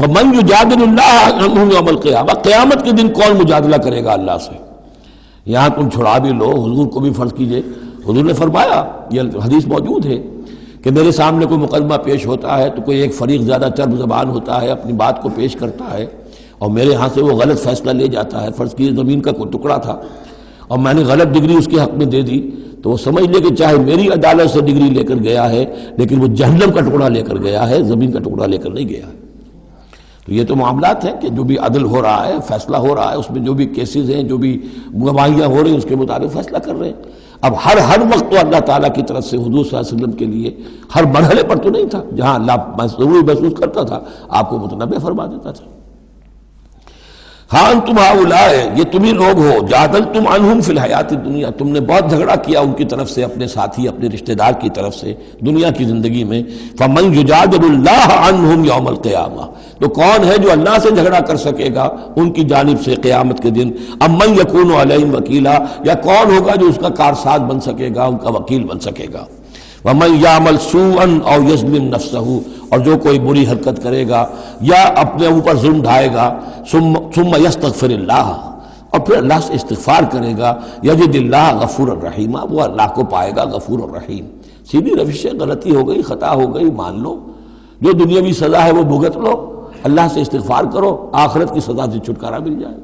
وَمَن يُجَادِلُ اللَّهَ عَنْهُمْ يَوْمَ الْقِيَامَةِ، قیامت کے دن کون مجادلہ کرے گا اللہ سے؟ یہاں تم چھڑا بھی لو، حضور کو بھی فرض کیجئے، حضور نے فرمایا، یہ حدیث موجود ہے کہ میرے سامنے کوئی مقدمہ پیش ہوتا ہے تو کوئی ایک فریق زیادہ چرب زبان ہوتا ہے، اپنی بات کو پیش کرتا ہے اور میرے ہاں سے وہ غلط فیصلہ لے جاتا ہے۔ فرض کیجئے زمین کا کوئی ٹکڑا تھا اور میں نے غلط ڈگری اس کے حق میں دے دی، تو وہ سمجھ لے کہ چاہے میری عدالت سے ڈگری لے کر گیا ہے لیکن وہ جہنم کا ٹکڑا لے کر گیا ہے، زمین کا ٹکڑا لے کر نہیں گیا ہے۔ تو یہ تو معاملات ہیں کہ جو بھی عدل ہو رہا ہے، فیصلہ ہو رہا ہے، اس میں جو بھی کیسز ہیں، جو بھی گواہیاں ہو رہی ہیں، اس کے مطابق فیصلہ کر رہے ہیں۔ اب ہر وقت تو اللہ تعالیٰ کی طرف سے حضور صلی اللہ علیہ وسلم کے لیے ہر مرحلے پر تو نہیں تھا، جہاں اللہ ضروری محسوس کرتا تھا آپ کو متنبع فرما دیتا تھا۔ ہاں انتم ہؤلاء، یہ تمہیں لوگ ہو، جادلتم عنہم فی الحیات الدنیا، تم نے بہت جھگڑا کیا ان کی طرف سے، اپنے ساتھی اپنے رشتہ دار کی طرف سے دنیا کی زندگی میں۔ فمن یجادل اللہ عنہم یوم القیامہ، تو کون ہے جو اللہ سے جھگڑا کر سکے گا ان کی جانب سے قیامت کے دن؟ ام من یکون علیہم وکیلا، یا کون ہوگا جو اس کا کارساز بن سکے گا، ان کا وکیل بن سکے گا؟ وَمَن يَعْمَلْ سُوءًا أَوْ يَظْلِمْ نَفْسَهُ، اور جو کوئی بری حرکت کرے گا یا اپنے اوپر ظلم ڈھائے گا، ثم يستغفر اللہ، اور پھر اللہ سے استغفار کرے گا، یجد اللہ غفور الرحیم، وہ اللہ کو پائے گا غفور الرحیم۔ سیدھی روش ہے، غلطی ہو گئی، خطا ہو گئی، مان لو، جو دنیاوی سزا ہے وہ بھگت لو، اللہ سے استغفار کرو، آخرت کی سزا سے چھٹکارا مل جائے۔